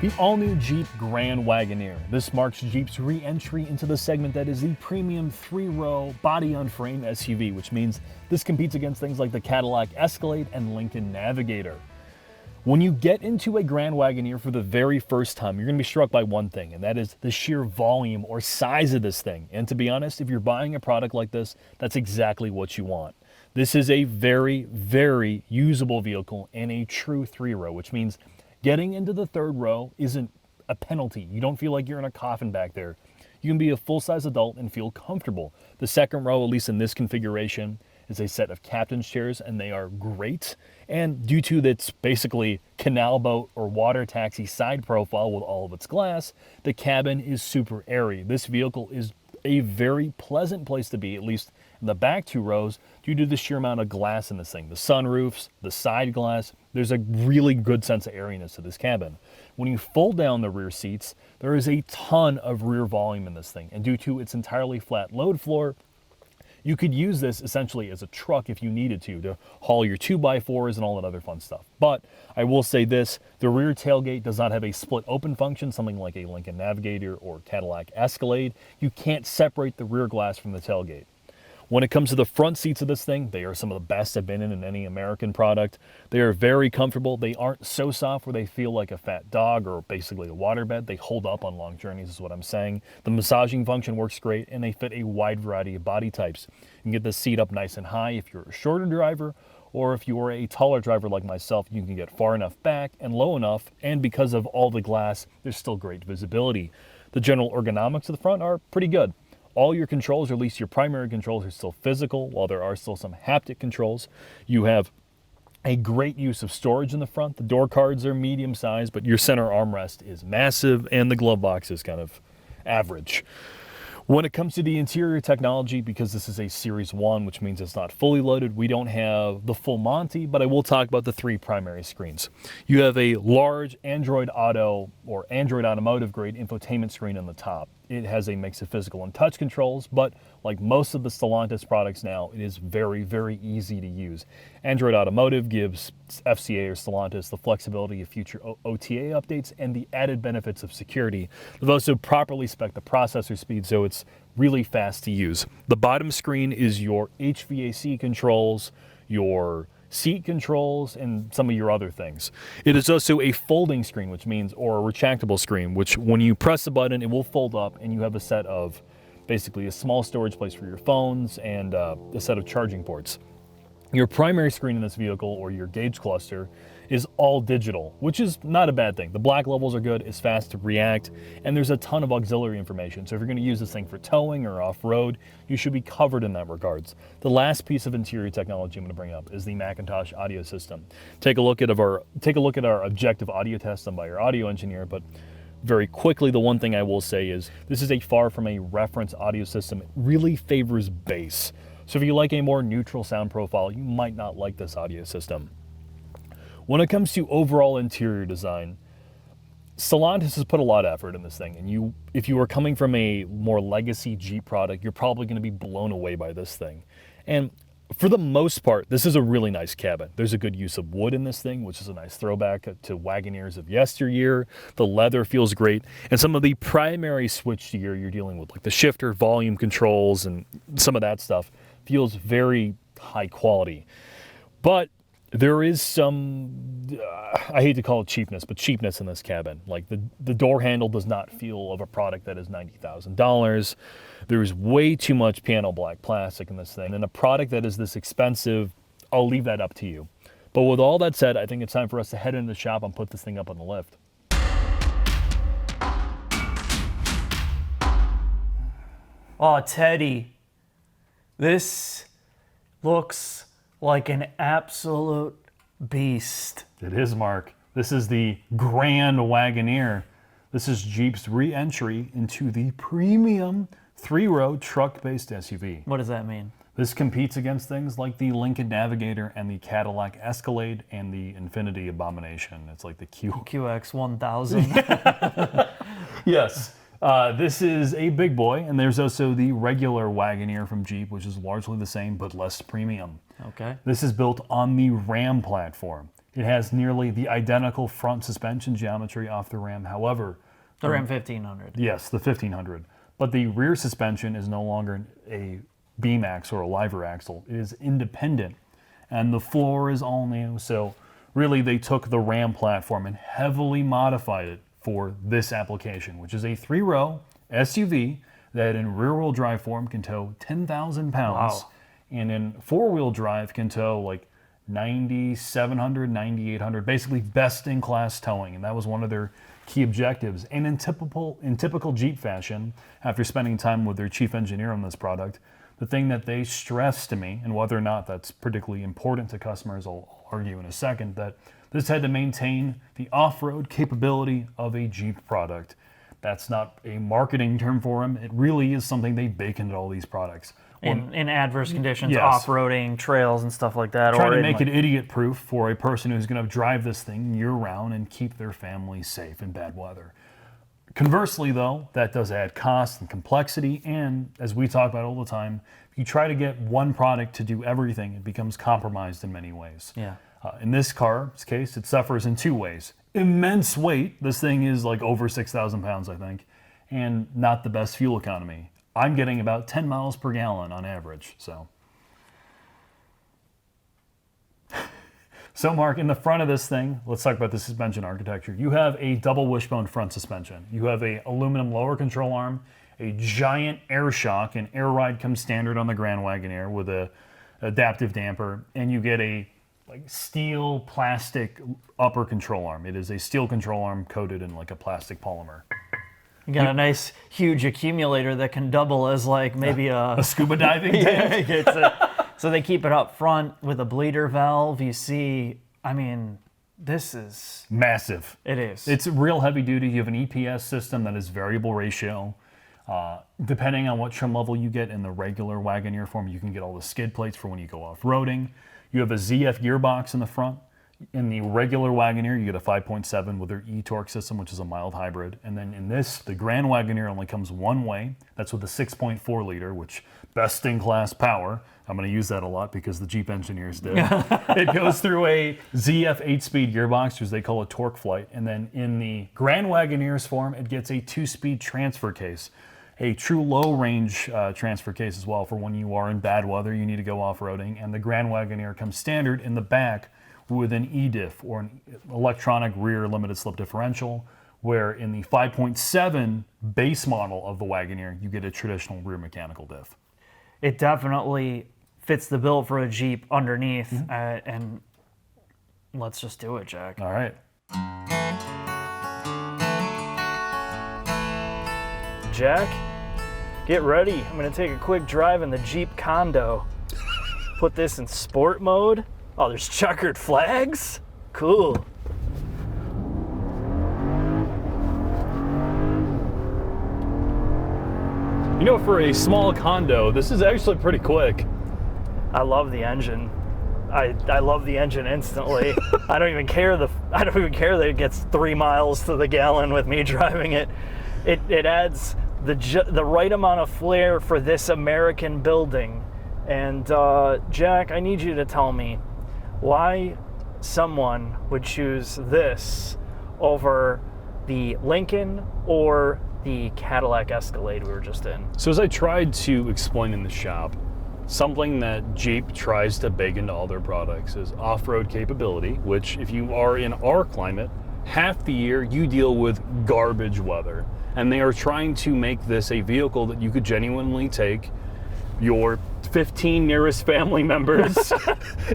The all-new Jeep Grand Wagoneer. This marks Jeep's re-entry into the segment that is the premium three-row body-on-frame SUV, which means this competes against things like the Cadillac Escalade and Lincoln Navigator. When you get into a Grand Wagoneer for the very first time, you're going to be struck by one thing, and that is the sheer volume or size of this thing. And to be honest, if you're buying a product like this, that's exactly what you want. This is a very, very usable vehicle in a true three-row, which means getting into the third row isn't a penalty. You don't feel like you're in a coffin back there. You can be a full-size adult and feel comfortable. The second row, at least in this configuration, is a set of captain's chairs, and they are great. And due to its basically canal boat or water taxi side profile with all of its glass, the cabin is super airy. This vehicle is a very pleasant place to be, at least in the back two rows, due to the sheer amount of glass in this thing. The sunroofs, the side glass, there's a really good sense of airiness to this cabin. When you fold down the rear seats, there is a ton of rear volume in this thing. And due to its entirely flat load floor, you could use this essentially as a truck if you needed to haul your 2x4s and all that other fun stuff. But I will say this, the rear tailgate does not have a split open function, something like a Lincoln Navigator or Cadillac Escalade. You can't separate the rear glass from the tailgate. When it comes to the front seats of this thing, they are some of the best I've been in any American product. They are very comfortable. They aren't so soft where they feel like a fat dog or basically a waterbed. They hold up on long journeys is what I'm saying. The massaging function works great, and they fit a wide variety of body types. You can get the seat up nice and high if you're a shorter driver, or if you are a taller driver like myself, you can get far enough back and low enough, and because of all the glass, there's still great visibility. The general ergonomics of the front are pretty good. All your controls, or at least your primary controls, are still physical, while there are still some haptic controls. You have a great use of storage in the front. The door cards are medium sized, but your center armrest is massive, and the glove box is kind of average. When it comes to the interior technology, because this is a Series 1, which means it's not fully loaded, we don't have the full Monty, but I will talk about the three primary screens. You have a large Android Auto or Android Automotive grade infotainment screen on the top. It has a mix of physical and touch controls, but like most of the Stellantis products now, it is very, very easy to use. Android Automotive gives FCA or Stellantis the flexibility of future OTA updates and the added benefits of security. They've also properly spec'd the processor speed, so it's really fast to use. The bottom screen is your HVAC controls, your seat controls, and some of your other things. It is also a folding screen, which means, or a retractable screen, which when you press the button, it will fold up and you have a set of, basically a small storage place for your phones and a set of charging ports. Your primary screen in this vehicle, or your gauge cluster, is all digital, which is not a bad thing. The black levels are good, it's fast to react, and there's a ton of auxiliary information. So if you're going to use this thing for towing or off-road, you should be covered in that regards. The last piece of interior technology I'm going to bring up is the Macintosh audio system. Take a look at our objective audio test done by our audio engineer, but very quickly, the one thing I will say is this is a far from a reference audio system. It really favors bass. So if you like a more neutral sound profile, you might not like this audio system. When it comes to overall interior design, Stellantis has put a lot of effort in this thing, and if you are coming from a more legacy Jeep product, you're probably going to be blown away by this thing. And for the most part, this is a really nice cabin. There's a good use of wood in this thing, which is a nice throwback to Wagoneers of yesteryear. The leather feels great, and some of the primary switchgear you're dealing with, like the shifter, volume controls, and some of that stuff, feels very high quality. But there is some, I hate to call it cheapness, but cheapness in this cabin. Like the door handle does not feel of a product that is $90,000. There's way too much piano black plastic in this thing. And a product that is this expensive, I'll leave that up to you. But with all that said, I think it's time for us to head into the shop and put this thing up on the lift. Oh, Teddy, this looks like an absolute beast. It is, Mark. This is the Grand Wagoneer. This is Jeep's re-entry into the premium three-row truck-based SUV. What does that mean? This competes against things like the Lincoln Navigator and the Cadillac Escalade and the Infinity Abomination. It's like the QX1000. Yes. This is a big boy, and there's also the regular Wagoneer from Jeep, which is largely the same but less premium. Okay. This is built on the Ram platform. It has nearly the identical front suspension geometry off the Ram. However, The Ram 1500. yes, the 1500. But the rear suspension is no longer a beam axle or a lever axle. It is independent, and the floor is all new. So really, they took the Ram platform and heavily modified it for this application, which is a 3-row SUV that in rear-wheel drive form can tow 10,000 pounds, Wow. and in 4-wheel drive can tow like 9,700, 9,800, basically best-in-class towing, and that was one of their key objectives. And in typical Jeep fashion, after spending time with their chief engineer on this product, the thing that they stressed to me, and whether or not that's particularly important to customers, I'll argue in a second, that this had to maintain the off-road capability of a Jeep product. That's not a marketing term for them. It really is something they bake into all these products. In adverse conditions, Yes. off-roading, trails and stuff like that. Trying or to in, make like- it idiot-proof for a person who's going to drive this thing year-round and keep their family safe in bad weather. Conversely, though, that does add cost and complexity, and as we talk about all the time, if you try to get one product to do everything, it becomes compromised in many ways. Yeah. In this car's case, it suffers in 2 ways. Immense weight. This thing is like over 6,000 pounds, I think, and not the best fuel economy. I'm getting about 10 miles per gallon on average, so. So Mark, in the front of this thing, let's talk about the suspension architecture. You have a double wishbone front suspension. You have a aluminum lower control arm, a giant air shock, and air ride comes standard on the Grand Wagoneer with a adaptive damper, and you get a like steel plastic upper control arm. It is a steel control arm coated in like a plastic polymer. You got a nice, huge accumulator that can double as like maybe A scuba diving tank? So they keep it up front with a bleeder valve. You see, I mean, this is... Massive. It is. It's real heavy duty. You have an EPS system that is variable ratio. Depending on what trim level you get in the regular Wagoneer form, you can get all the skid plates for when you go off-roading. You have a ZF gearbox in the front. In the regular Wagoneer, you get a 5.7 with their e-torque system, which is a mild hybrid. And then in this, the Grand Wagoneer only comes one way. That's with a 6.4 liter, which best-in-class power. I'm going to use that a lot because the Jeep engineers did. It goes through a ZF 8-speed gearbox, which they call a torque flight. And then in the Grand Wagoneer's form, it gets a 2-speed transfer case. A true low-range transfer case as well for when you are in bad weather, you need to go off-roading. And the Grand Wagoneer comes standard in the back with an e-diff, or an electronic rear limited slip differential, where in the 5.7 base model of the Wagoneer, you get a traditional rear mechanical diff. It definitely fits the bill for a Jeep underneath, and let's just do it, Jack. All right. Jack, get ready. I'm going to take a quick drive in the Jeep Condo. Put this in sport mode. Oh, there's checkered flags? Cool. You know, for a small condo, this is actually pretty quick. I love the engine. I love the engine instantly. I don't even care that it gets 3 miles to the gallon with me driving it. It adds the right amount of flair for this American building. And Jack, I need you to tell me why someone would choose this over the Lincoln or the Cadillac Escalade we were just in. So as I tried to explain in the shop, something that Jeep tries to bake into all their products is off-road capability, which if you are in our climate, half the year you deal with garbage weather. And they are trying to make this a vehicle that you could genuinely take your 15 nearest family members,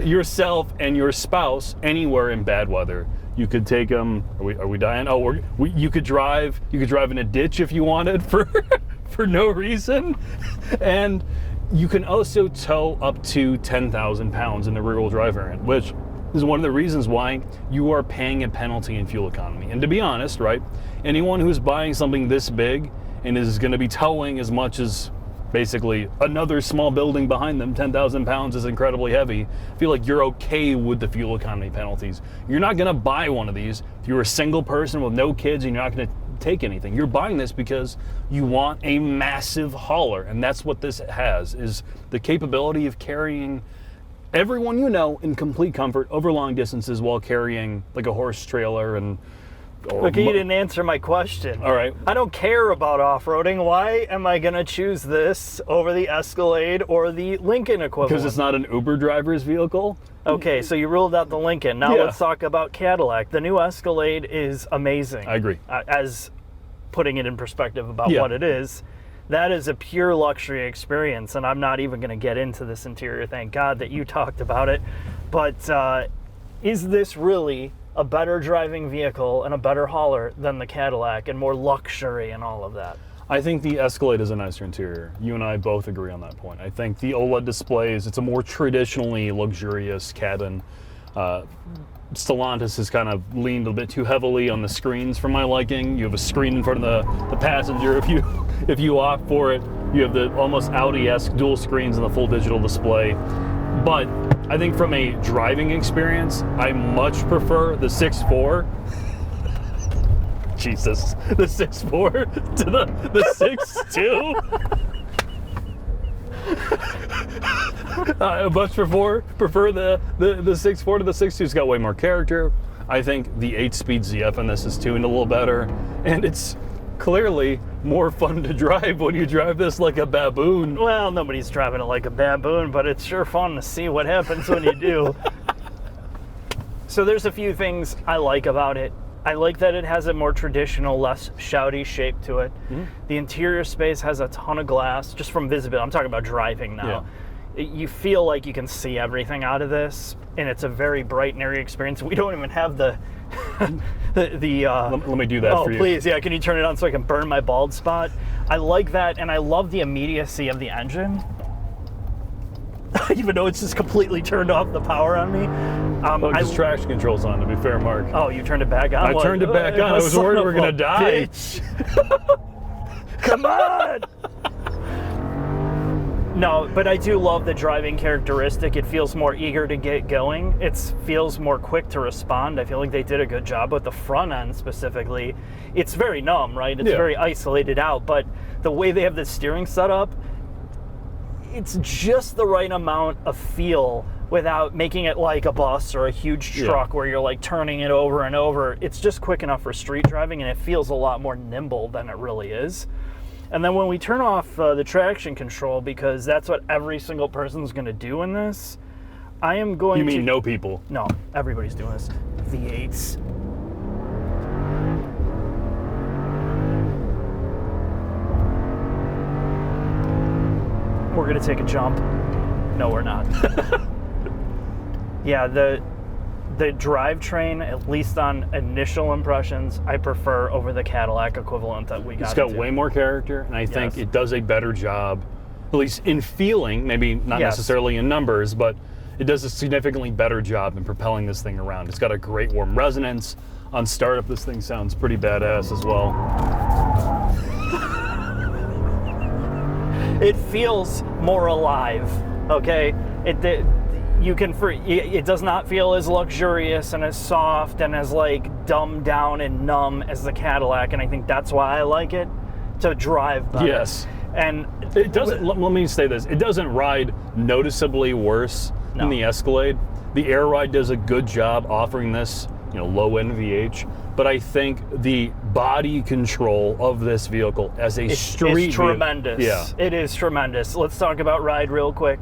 yourself and your spouse anywhere in bad weather. You could take them. Are we dying? Oh, you could drive. You could drive in a ditch if you wanted for no reason, and you can also tow up to 10,000 pounds in the rear-wheel drive variant, which is one of the reasons why you are paying a penalty in fuel economy. And to be honest, right, anyone who's buying something this big and is going to be towing as much as basically another small building behind them, 10,000 pounds is incredibly heavy. I feel like you're okay with the fuel economy penalties. You're not gonna buy one of these if you're a single person with no kids and you're not gonna take anything. You're buying this because you want a massive hauler, and that's what this has, is the capability of carrying everyone you know in complete comfort over long distances while carrying like a horse trailer and. Look, you didn't answer my question. All right. I don't care about off-roading. Why am I going to choose this over the Escalade or the Lincoln equivalent? Because it's not an Uber driver's vehicle? Okay, so you ruled out the Lincoln. Now Yeah. let's talk about Cadillac. The new Escalade is amazing. I agree. As putting it in perspective about Yeah. what it is, that is a pure luxury experience, and I'm not even going to get into this interior. Thank God that you talked about it. But is this really a better driving vehicle and a better hauler than the Cadillac and more luxury and all of that? I think the Escalade is a nicer interior. You and I both agree on that point. I think the OLED displays, it's a more traditionally luxurious cabin. Stellantis has kind of leaned a bit too heavily on the screens for my liking. You have a screen in front of the passenger if you opt for it. You have the almost Audi-esque dual screens and the full digital display. But I think from a driving experience, I much prefer the 6.4. Jesus, the 6.4 to the 6.2. I much prefer the 6.4 to the 6.2. It's got way more character. I think the 8-speed ZF in this is tuned a little better, and it's clearly more fun to drive when you drive this like a baboon. Well, nobody's driving it like a baboon, but it's sure fun to see what happens when you do. So there's a few things I like about it. I like that it has a more traditional, less shouty shape to it. Mm-hmm. The interior space has a ton of glass, just from visibility. I'm talking about driving now. Yeah. You feel like you can see everything out of this, and it's a very bright and airy experience. We don't even have the Let me do that for you. Oh, please, yeah. Can you turn it on so I can burn my bald spot? I like that, and I love the immediacy of the engine. Even though it's just completely turned off the power on me. Just traction control's on, to be fair, Mark. Oh, you turned it back on? I turned it back on. I was worried we were going to die. Come on! No, but I do love the driving characteristic. It feels more eager to get going. It feels more quick to respond. I feel like they did a good job with the front end specifically. It's very numb, right? It's very isolated out, but the way they have the steering set up, it's just the right amount of feel without making it like a bus or a huge truck where you're like turning it over and over. It's just quick enough for street driving, and it feels a lot more nimble than it really is. And then when we turn off the traction control, because that's what every single person's going to do in this, I am going to... You mean no people? No, everybody's doing this. V8s. We're going to take a jump. No, we're not. Yeah, the drivetrain, at least on initial impressions, I prefer over the Cadillac equivalent that we got. It's got way more character, and I think it does a better job, at least in feeling, maybe not necessarily in numbers, but it does a significantly better job in propelling this thing around. It's got a great warm resonance. On startup, this thing sounds pretty badass as well. It feels more alive, okay? It does not feel as luxurious and as soft and as like dumbed down and numb as the Cadillac, and I think that's why I like it to drive better. Yes. And it doesn't, let me say this, it doesn't ride noticeably worse than the Escalade. The Air Ride does a good job offering this, low NVH, but I think the body control of this vehicle as a street is tremendous. Yeah. It is tremendous. Let's talk about ride real quick.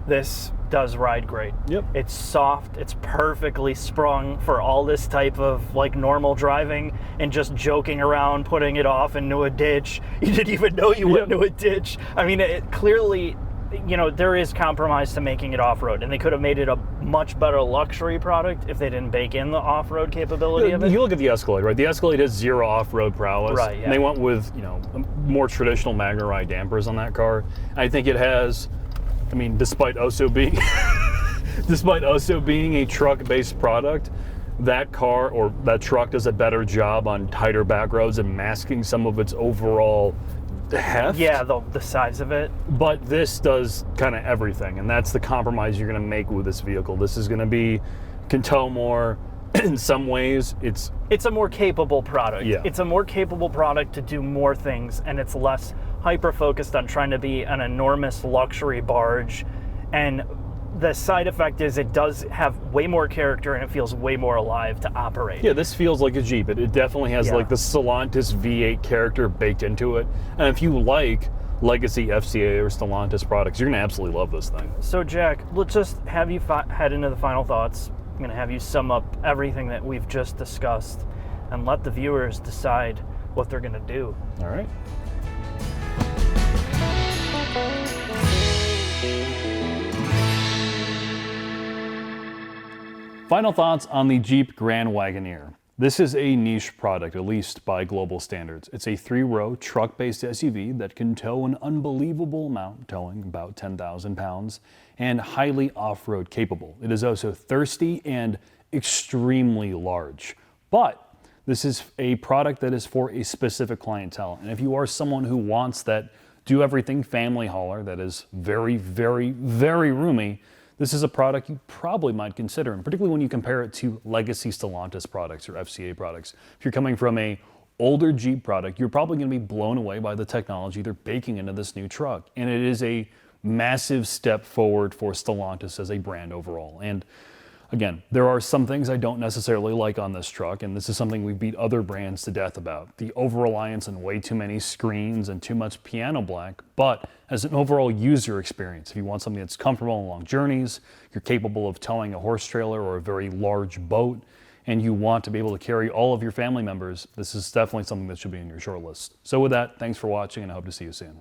This does ride great. Yep. It's soft. It's perfectly sprung for all this type of like normal driving and just joking around, putting it off into a ditch. You didn't even know you went into a ditch. I mean, it clearly, there is compromise to making it off-road, and they could have made it a much better luxury product if they didn't bake in the off-road capability of it. You look at the Escalade, right? The Escalade has zero off-road prowess. Right, yeah. And they went with, more traditional Magna Ride dampers on that car. And I think it has, despite also being a truck-based product, that car or that truck does a better job on tighter back roads and masking some of its overall heft. Yeah, the size of it. But this does kind of everything, and that's the compromise you're going to make with this vehicle. This is going to be, can tow more. In some ways, it's a more capable product. Yeah. It's a more capable product to do more things, and it's less hyper-focused on trying to be an enormous luxury barge and the side effect is it does have way more character and it feels way more alive to operate. Yeah, this feels like a Jeep. It definitely has Yeah. like the Stellantis V8 character baked into it. And if you like legacy FCA or Stellantis products, you're gonna absolutely love this thing. So Jack, let's just have you head into the final thoughts. I'm gonna have you sum up everything that we've just discussed and let the viewers decide what they're gonna do. All right. Final thoughts on the Jeep Grand Wagoneer. This is a niche product, at least by global standards. It's a 3-row truck-based SUV that can tow an unbelievable amount, towing about 10,000 pounds, and highly off-road capable. It is also thirsty and extremely large. But this is a product that is for a specific clientele. And if you are someone who wants that do-everything family hauler that is very, very, very roomy, this is a product you probably might consider, and particularly when you compare it to legacy Stellantis products or FCA products. If you're coming from a older Jeep product, you're probably going to be blown away by the technology they're baking into this new truck. And it is a massive step forward for Stellantis as a brand overall. And again, there are some things I don't necessarily like on this truck, and this is something we beat other brands to death about. The over-reliance on way too many screens and too much piano black, but as an overall user experience, if you want something that's comfortable on long journeys, you're capable of towing a horse trailer or a very large boat, and you want to be able to carry all of your family members, this is definitely something that should be in your short list. So with that, thanks for watching, and I hope to see you soon.